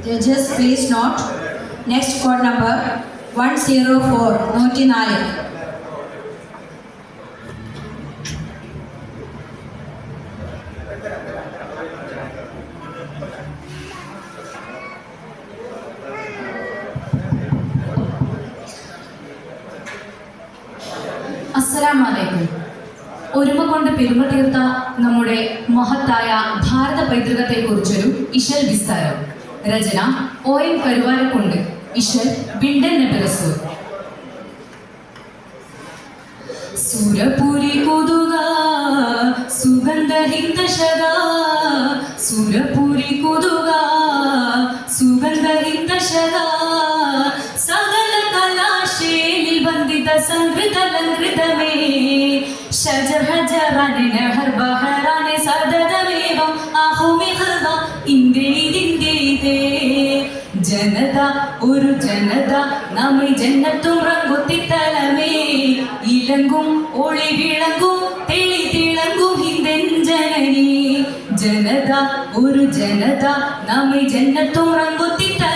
Judges, please note. Next code number 104, 104. അസ്സലാമു അലൈക്കും. ഒരുമ കൊണ്ട് പെരുമ തീർത്ത നമ്മുടെ മഹത്തായ ഭാരത പൈതൃകത്തെക്കുറിച്ചൊരു ഇശൽ വിസ്താരം. രചന OM കരുവാരക്കുണ്ട്. ഇശൽ ബിൽഡൻ നബിറസൂൽ. സുരപുരി കുതുക സുഗന്ധഹിതശക, സുരപുരി കുതുക സുഗന്ധഹിതശക, സകല കലാശേലിൽ ബന്ധിത സംകൃതലങ്കൃതമേ, ഷജഹജറാനെ നഹർ ബഹറാനെ സദതമേവം അഹുമിഹവ ഇന്ത്യയിതിന്ത്യയിതേ. ജനത ഒരു ജനത നമ്മை ജന്നത്തും റങ്കുത്തിത്തലമേ, ഇലങ്കും ഒളി വിളങ്ങും തെളി തിളങ്ങും ഹിന്ദൻ ജനനി. ജനത ഒരു ജനത നമ്മை ജന്നത്തും റങ്കുത്തിത്തലമേ,